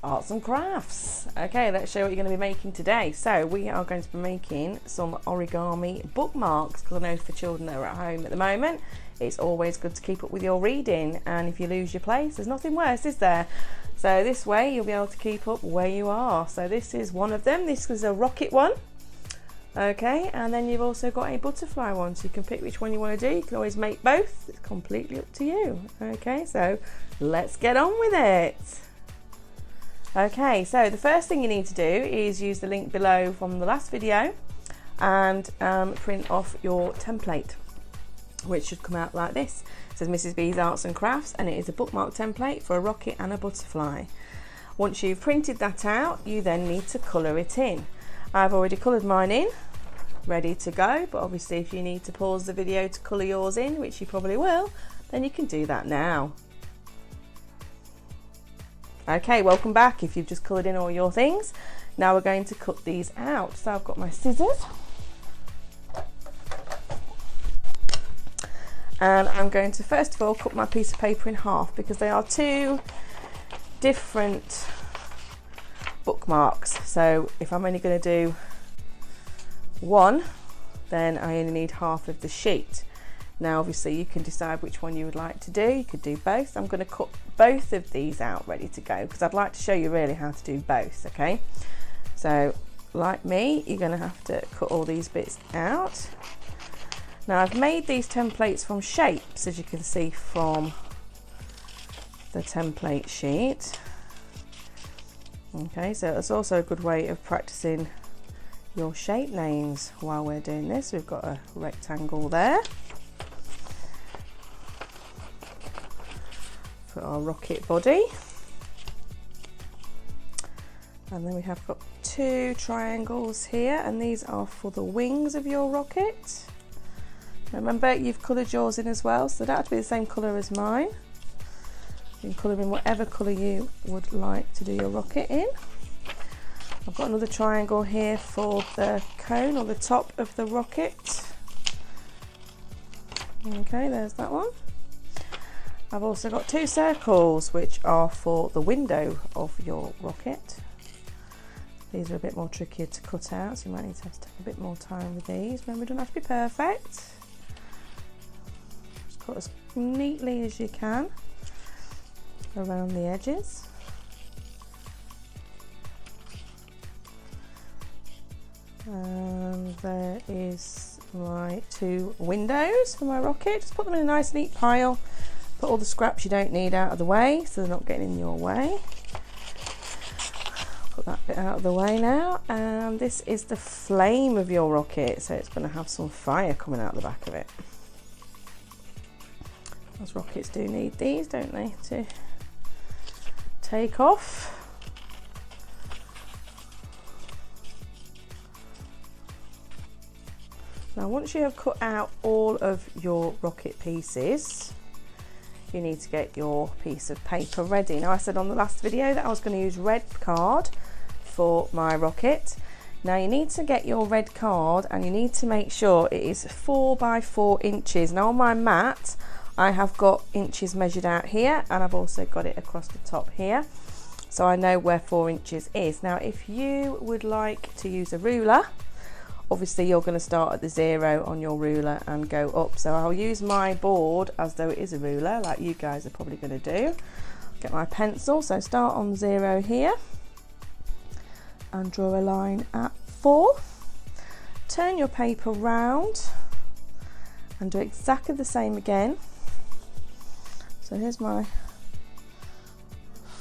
Arts and Crafts. Okay, let's show you what you're going to be making today. So we are going to be making some origami bookmarks, because I know for children that are at home at the moment, it's always good to keep up with your reading, and if you lose your place, there's nothing worse, is there? So this way you'll be able to keep up where you are. So this is one of them. This is a rocket one. Okay, and then you've also got a butterfly one, so you can pick which one you want to do. You can always make both, it's completely up to you. Okay, so let's get on with it. Okay, so the first thing you need to do is use the link below from the last video and print off your template, which should come out like this. It says Mrs. B's Arts and Crafts, and it is a bookmark template for a rocket and a butterfly. Once you've printed that out, you then need to colour it in. I've already coloured mine in, ready to go, but obviously if you need to pause the video to colour yours in, which you probably will, then you can do that now. Okay, welcome back if you've just coloured in all your things. Now we're going to cut these out. So I've got my scissors. And I'm going to first of all cut my piece of paper in half, because they are two different bookmarks. So if I'm only going to do one, then I only need half of the sheet. Now obviously you can decide which one you would like to do. You could do both. I'm going to cut both of these out ready to go, because I'd like to show you really how to do both. Okay, so like me, you're going to have to cut all these bits out. Now I've made these templates from shapes, as you can see from the template sheet. Okay, so that's also a good way of practicing your shape names while we're doing this. We've got a rectangle there for our rocket body, and then we have got two triangles here, and these are for the wings of your rocket. Remember, you've coloured yours in as well, so that would be the same colour as mine. You can colour in whatever colour you would like to do your rocket in. I've got another triangle here for the cone or the top of the rocket. Okay, there's that one. I've also got two circles which are for the window of your rocket. These are a bit more trickier to cut out, so you might need to have to take a bit more time with these. Remember, it doesn't have to be perfect. Just cut as neatly as you can around the edges. And there is my two windows for my rocket. Just put them in a nice neat pile. Put all the scraps you don't need out of the way, so they're not getting in your way. Put that bit out of the way now. And this is the flame of your rocket, so it's going to have some fire coming out the back of it. Those rockets do need these, don't they, to take off. Now once you have cut out all of your rocket pieces, you need to get your piece of paper ready. Now I said on the last video that I was going to use red card for my rocket. Now you need to get your red card, and you need to make sure it is 4 by 4 inches. Now on my mat I have got inches measured out here, and I've also got it across the top here, so I know where 4 inches is. Now if you would like to use a ruler, obviously you're going to start at the 0 on your ruler and go up. So I'll use my board as though it is a ruler, like you guys are probably going to do. Get my pencil, so start on 0 here and draw a line at 4. Turn your paper round and do exactly the same again. So here's my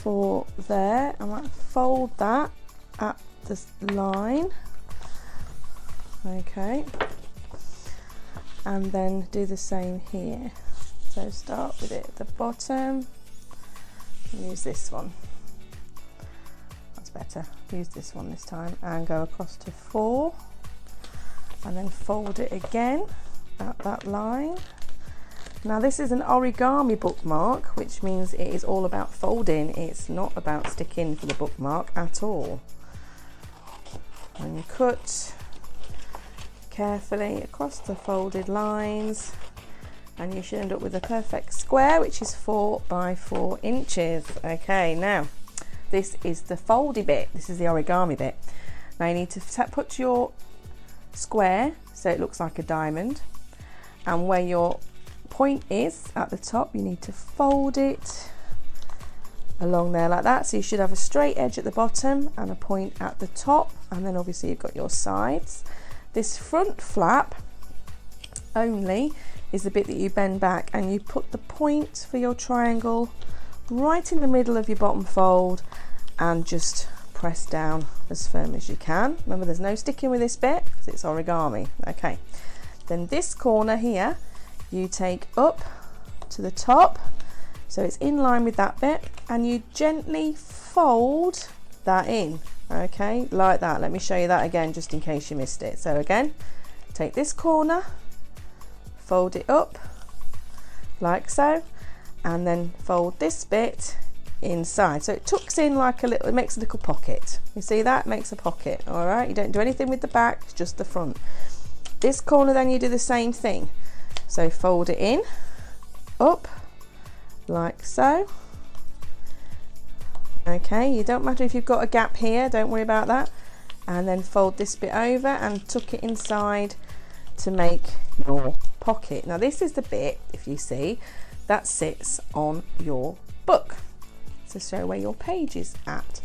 4 there. I might fold that at this line. Okay, and then do the same here. So start with it at the bottom and use this one. That's better. Use this one this time, and go across to 4 and then fold it again at that line. Now this is an origami bookmark, which means it is all about folding. It's not about sticking for the bookmark at all. And you cut carefully across the folded lines, and you should end up with a perfect square, which is 4 by 4 inches. Okay, now this is the foldy bit. This is the origami bit. Now you need to put your square so it looks like a diamond, and where your point is at the top, you need to fold it along there like that. So you should have a straight edge at the bottom and a point at the top, and then obviously you've got your sides. This front flap only is the bit that you bend back, and you put the point for your triangle right in the middle of your bottom fold and just press down as firm as you can. Remember, there's no sticking with this bit because it's origami. Okay, then this corner here you take up to the top so it's in line with that bit, and you gently fold that in, okay, like that. Let me show you that again just in case you missed it. So again, take this corner, fold it up like so, and then fold this bit inside so it tucks in like a little, it makes a little pocket. You see that? It makes a pocket. All right, you don't do anything with the back, it's just the front. This corner then you do the same thing, so fold it in, up like so. Okay, you don't matter if you've got a gap here, don't worry about that, and then fold this bit over and tuck it inside to make your pocket. Now this is the bit, if you see, that sits on your book to show where your page is at.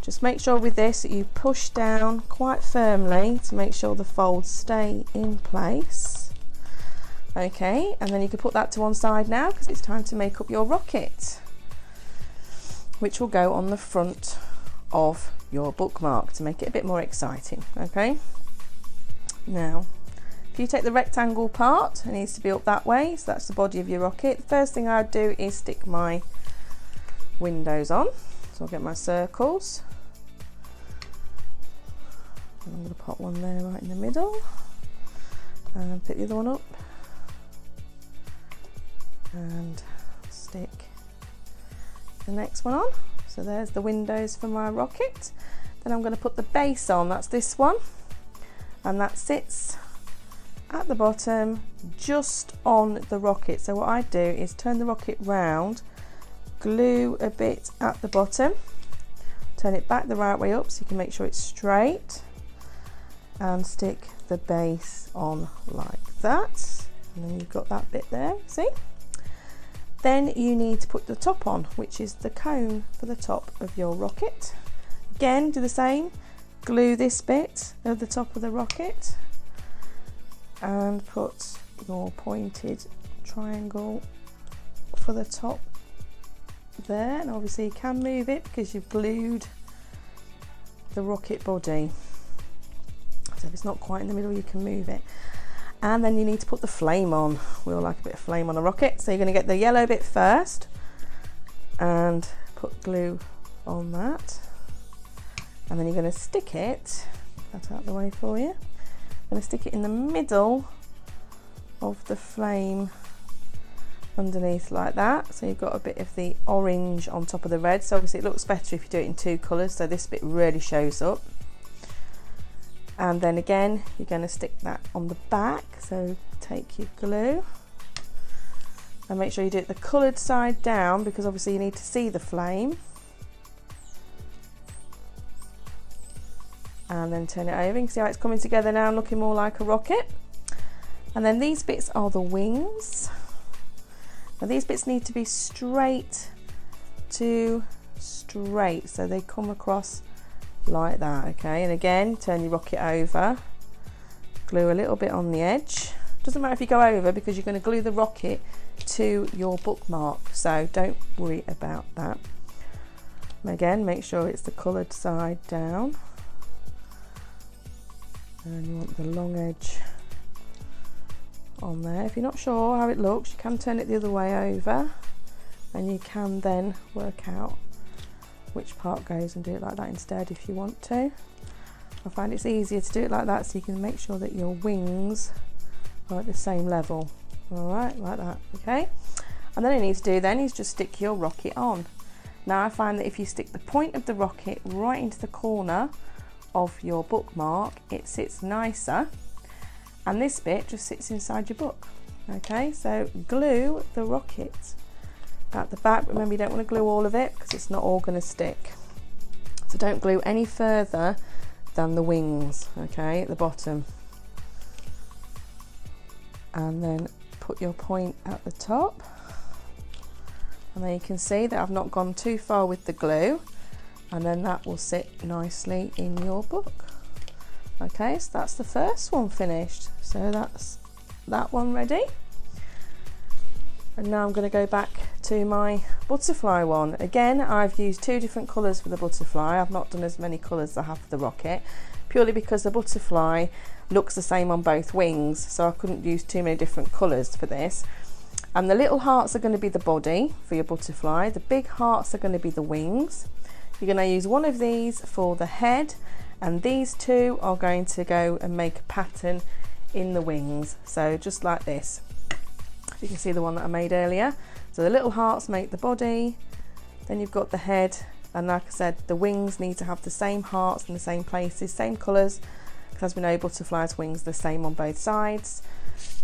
Just make sure with this that you push down quite firmly to make sure the folds stay in place. Okay, and then you can put that to one side now because it's time to make up your rocket, which will go on the front of your bookmark to make it a bit more exciting. Okay, now if you take the rectangle part, it needs to be up that way, so that's the body of your rocket. The first thing I'd do is stick my windows on, so I'll get my circles. I'm going to pop one there right in the middle and pick the other one up and stick the next one on. So there's the windows for my rocket. Then I'm going to put the base on, that's this one, and that sits at the bottom just on the rocket. So what I do is turn the rocket round, glue a bit at the bottom, turn it back the right way up so you can make sure it's straight, and stick the base on like that, and then you've got that bit there, see? Then you need to put the top on, which is the cone for the top of your rocket. Again, do the same, glue this bit at the top of the rocket and put your pointed triangle for the top there, and obviously you can move it because you've glued the rocket body, so if it's not quite in the middle you can move it. And then you need to put the flame on. We all like a bit of flame on a rocket, so you're going to get the yellow bit first and put glue on that, and then you're going to stick it, that out the way for you, I'm going to stick it in the middle of the flame underneath like that, so you've got a bit of the orange on top of the red. So obviously it looks better if you do it in two colours, so this bit really shows up. And then again you're going to stick that on the back, so take your glue and make sure you do it the coloured side down because obviously you need to see the flame, and then turn it over. You can see how it's coming together now and looking more like a rocket. And then these bits are the wings. Now these bits need to be straight to straight, so they come across like that, okay? And again, turn your rocket over, glue a little bit on the edge. Doesn't matter if you go over because you're going to glue the rocket to your bookmark, so don't worry about that. And again, make sure it's the coloured side down, and you want the long edge on there. If you're not sure how it looks, you can turn it the other way over and you can then work out which part goes and do it like that instead if you want to. I find it's easier to do it like that so you can make sure that your wings are at the same level. Alright, like that, okay? And then all you need to do then is just stick your rocket on. Now I find that if you stick the point of the rocket right into the corner of your bookmark, it sits nicer, and this bit just sits inside your book. Okay, so glue the rocket at the back. Remember, you don't want to glue all of it because it's not all going to stick. So don't glue any further than the wings, okay, at the bottom. And then put your point at the top. And then you can see that I've not gone too far with the glue, and then that will sit nicely in your book. Okay, so that's the first one finished. So that's that one ready. And now I'm going to go back to my butterfly one. Again, I've used 2 different colours for the butterfly. I've not done as many colours as I have for the rocket, purely because the butterfly looks the same on both wings, so I couldn't use too many different colours for this. And the little hearts are going to be the body for your butterfly. The big hearts are going to be the wings. You're going to use one of these for the head, and these 2 are going to go and make a pattern in the wings. So just like this. You can see the one that I made earlier. So the little hearts make the body, then you've got the head, and like I said, the wings need to have the same hearts in the same places, same colours, because as we know, butterflies' wings are the same on both sides.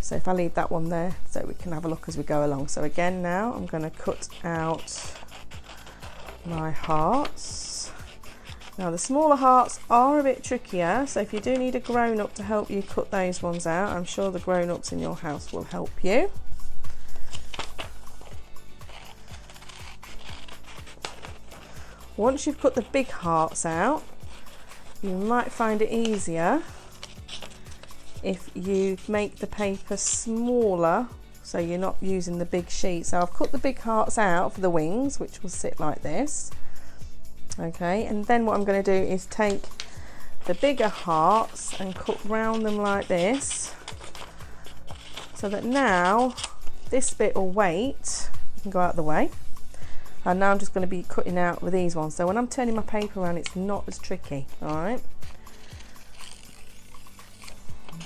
So if I leave that one there, so we can have a look as we go along. So again, now I'm going to cut out my hearts. Now the smaller hearts are a bit trickier, so if you do need a grown-up to help you cut those ones out, I'm sure the grown-ups in your house will help you. Once you've cut the big hearts out, you might find it easier if you make the paper smaller, so you're not using the big sheet. So I've cut the big hearts out for the wings, which will sit like this. Okay, and then what I'm going to do is take the bigger hearts and cut round them like this, so that now this bit will wait. You can go out of the way. And now I'm just going to be cutting out with these ones. So when I'm turning my paper around, it's not as tricky, all right?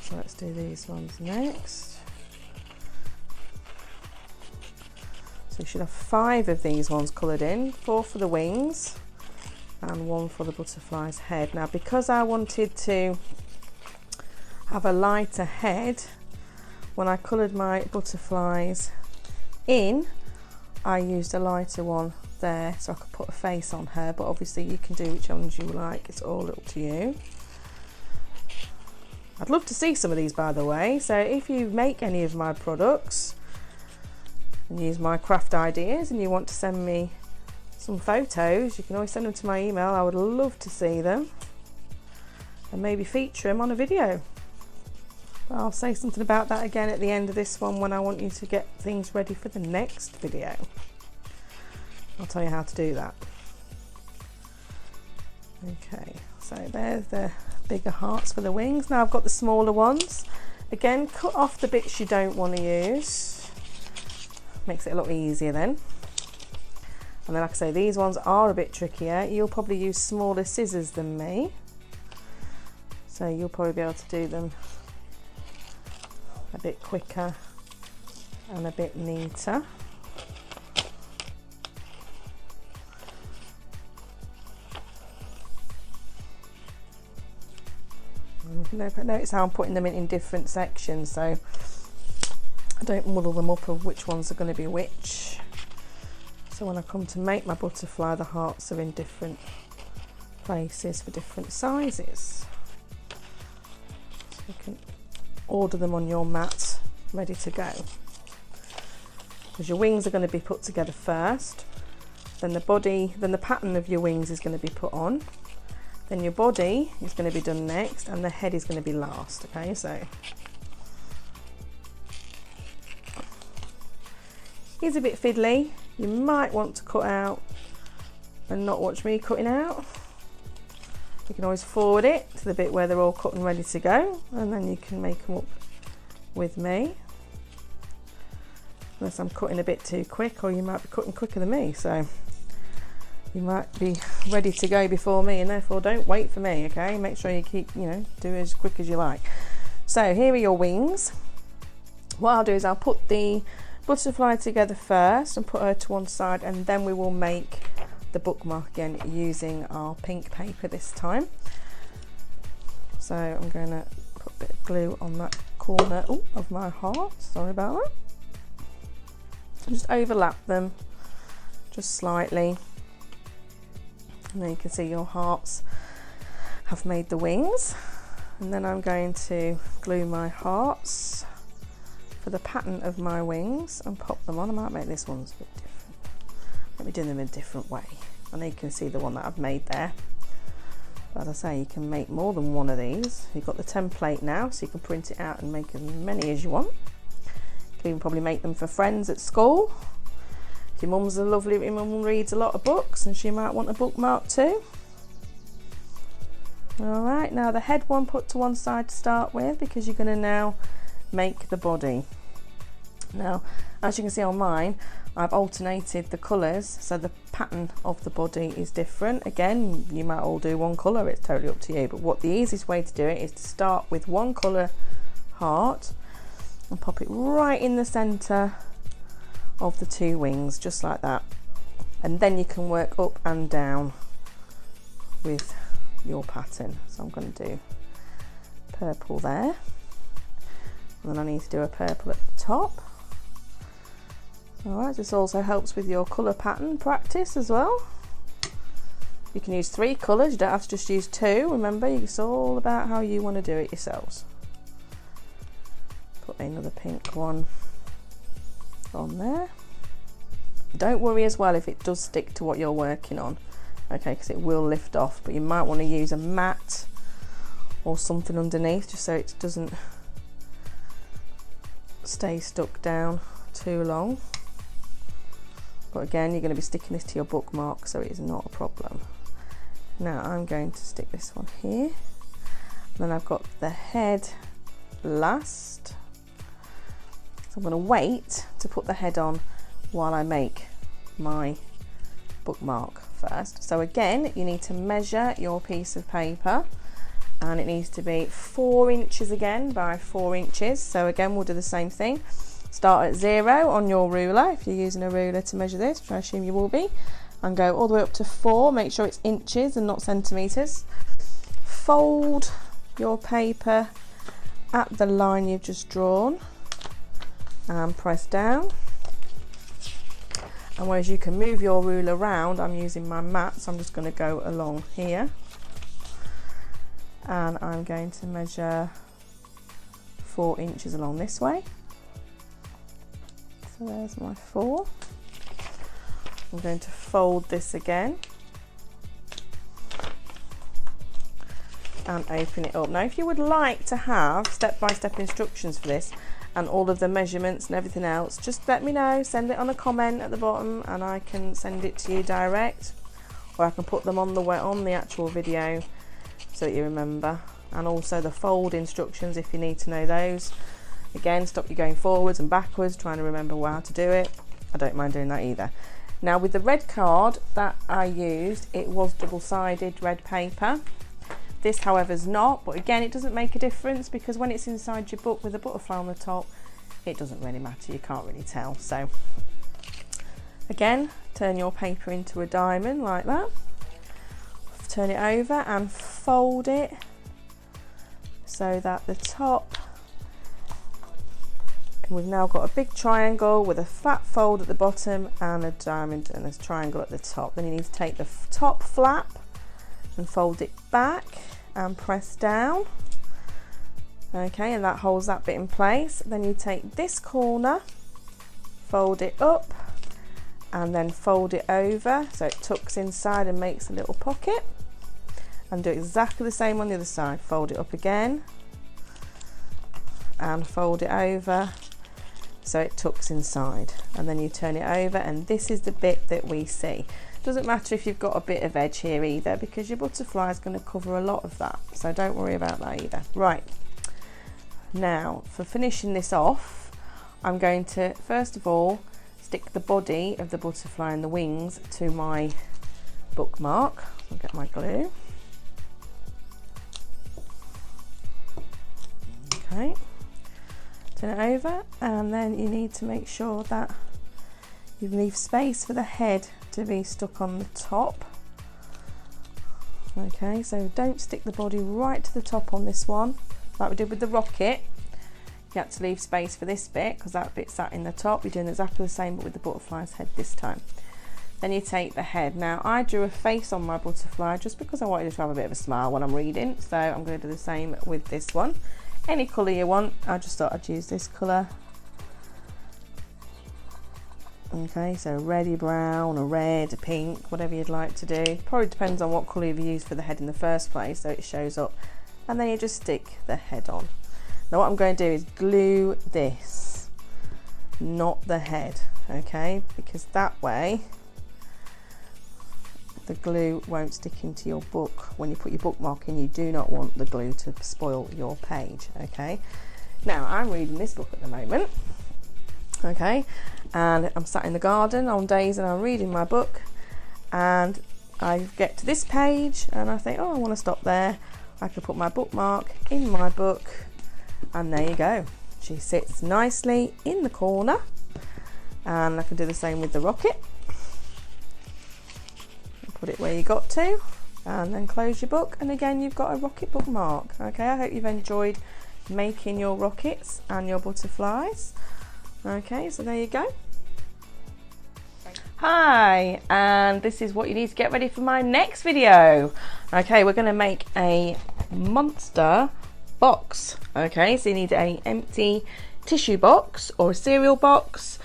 So let's do these ones next. So you should have 5 of these ones coloured in, 4 for the wings and 1 for the butterfly's head. Now because I wanted to have a lighter head, when I coloured my butterflies in, I used a lighter one there so I could put a face on her, but obviously you can do which ones you like, it's all up to you. I'd love to see some of these, by the way, so if you make any of my products and use my craft ideas and you want to send me some photos, you can always send them to my email. I would love to see them and maybe feature them on a video. But I'll say something about that again at the end of this one when I want you to get things ready for the next video. I'll tell you how to do that. Okay, so there's the bigger hearts for the wings. Now I've got the smaller ones. Again, cut off the bits you don't want to use. Makes it a lot easier then. And then like I say, these ones are a bit trickier. You'll probably use smaller scissors than me, so you'll probably be able to do them a bit quicker and a bit neater. Notice how I'm putting them in different sections, so I don't muddle them up of which ones are going to be which. So when I come to make my butterfly, the hearts are in different places for different sizes. So you can order them on your mat ready to go, because your wings are going to be put together first, then the body, then the pattern of your wings is going to be put on, then your body is going to be done next, and the head is going to be last. Okay, so it's a bit fiddly. You might want to cut out and not watch me cutting out. You can always forward it to the bit where they're all cut and ready to go, and then you can make them up with me. Unless I'm cutting a bit too quick, or you might be cutting quicker than me, so you might be ready to go before me, and therefore don't wait for me, okay? Make sure you keep, do as quick as you like. So here are your wings. What I'll do is I'll put the butterfly together first and put her to one side, and then we will make the bookmark again using our pink paper this time. So I'm going to put a bit of glue on that corner of my heart, sorry about that. Just overlap them just slightly, And then you can see your hearts have made the wings. And then I'm going to glue my hearts for the pattern of my wings and pop them on. I might make this one's a bit different. Let me do them in a different way. I know you can see the one that I've made there. But as I say, you can make more than one of these. You've got the template now, so you can print it out and make as many as you want. You can even probably make them for friends at school. If your mum's your mum reads a lot of books and she might want a bookmark too. Alright, now the head one put to one side to start with, because you're going to now make the body. Now, as you can see on mine, I've alternated the colours, so the pattern of the body is different. Again, you might all do one colour, it's totally up to you, but what the easiest way to do it is to start with one colour heart and pop it right in the centre of the two wings, just like that. And then you can work up and down with your pattern. So I'm going to do purple there, and then I need to do a purple at the top. Alright, this also helps with your colour pattern practice as well. You can use 3 colours, you don't have to just use 2. Remember, it's all about how you want to do it yourselves. Put another pink one on there. Don't worry as well if it does stick to what you're working on, okay, because it will lift off, but you might want to use a mat or something underneath just so it doesn't stay stuck down too long. But again, you're going to be sticking this to your bookmark, so it is not a problem. Now I'm going to stick this one here, and then I've got the head last. So I'm going to wait to put the head on while I make my bookmark first. So again, you need to measure your piece of paper, and it needs to be 4 inches again by 4 inches. So again, we'll do the same thing. Start at 0 on your ruler, if you're using a ruler to measure this, which I assume you will be, and go all the way up to 4. Make sure it's inches and not centimetres. Fold your paper at the line you've just drawn and press down. And whereas you can move your ruler around, I'm using my mat, so I'm just going to go along here, and I'm going to measure 4 inches along this way. So there's my 4. I'm going to fold this again and open it up. Now, if you would like to have step-by-step instructions for this and all of the measurements and everything else, just let me know, send it on a comment at the bottom and I can send it to you direct, or I can put them on the actual video so that you remember. And also the fold instructions if you need to know those. Again, stop you going forwards and backwards trying to remember how to do it. I don't mind doing that either. Now with the red card that I used, it was double-sided red paper. This, however, is not, but again, it doesn't make a difference because when it's inside your book with a butterfly on the top, it doesn't really matter, you can't really tell. So again, turn your paper into a diamond like that. Turn it over and fold it so that the top, and we've now got a big triangle with a flat fold at the bottom and a diamond and a triangle at the top. Then you need to take the top flap and fold it back and press down. Okay, and that holds that bit in place. Then you take this corner, fold it up, and then fold it over so it tucks inside and makes a little pocket. And do exactly the same on the other side. Fold it up again and fold it over so it tucks inside, and then you turn it over, and this is the bit that we see. Doesn't matter if you've got a bit of edge here either, because your butterfly is going to cover a lot of that, so don't worry about that either. Right, now for finishing this off, I'm going to first of all stick the body of the butterfly and the wings to my bookmark. I'll get my glue. Okay, turn it over, and then you need to make sure that you leave space for the head to be stuck on the top. Okay, so don't stick the body right to the top on this one like we did with the rocket. You have to leave space for this bit because that bit sat in the top. You're doing exactly the same but with the butterfly's head this time. Then you take the head. Now I drew a face on my butterfly just because I wanted it to have a bit of a smile when I'm reading, so I'm going to do the same with this one. Any colour you want, I just thought I'd use this colour. Okay, so reddy brown, a red, a pink, whatever you'd like to do. Probably depends on what colour you've used for the head in the first place, so it shows up. And then you just stick the head on. Now what I'm going to do is glue this, not the head, okay? Because that way the glue won't stick into your book. When you put your bookmark in, you do not want the glue to spoil your page, okay? Now I'm reading this book at the moment, okay? And I'm sat in the garden on days and I'm reading my book, and I get to this page and I think, oh, I want to stop there. I can put my bookmark in my book, and there you go. She sits nicely in the corner, and I can do the same with the rocket. Put it where you got to, and then close your book, and again you've got a rocket bookmark. Okay, I hope you've enjoyed making your rockets and your butterflies. Okay, so there you go. Hi, and this is what you need to get ready for my next video. Okay, we're going to make a monster box. Okay, so you need an empty tissue box or a cereal box.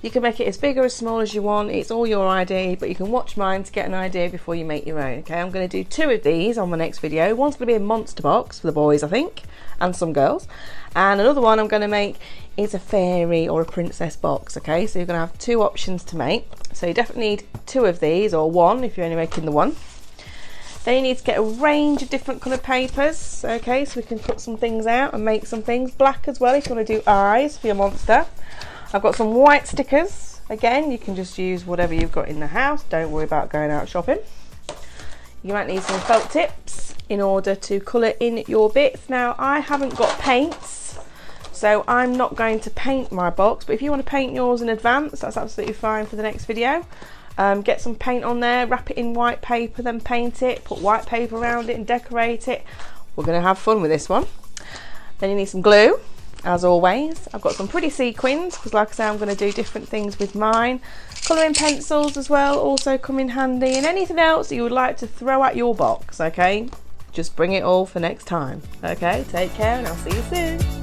You can make it as big or as small as you want. It's all your idea, but you can watch mine to get an idea before you make your own. Okay, I'm going to do 2 of these on my next video. One's going to be a monster box for the boys, I think, and some girls. And another one I'm going to make is a fairy or a princess box. Okay, so you're going to have 2 options to make. So you definitely need 2 of these, or 1 if you're only making the one. Then you need to get a range of different coloured papers. Okay, so we can cut some things out and make some things. Black as well if you want to do eyes for your monster. I've got some white stickers. Again, you can just use whatever you've got in the house. Don't worry about going out shopping. You might need some felt tips in order to colour in your bits. Now, I haven't got paints, so I'm not going to paint my box, but if you want to paint yours in advance, that's absolutely fine for the next video. Get some paint on there, wrap it in white paper, then paint it, put white paper around it and decorate it. We're going to have fun with this one. Then you need some glue. As always, I've got some pretty sequins because, like I say, I'm going to do different things with mine. Colouring pencils as well also come in handy, and anything else that you would like to throw at your box, okay? Just bring it all for next time. Okay, take care and I'll see you soon.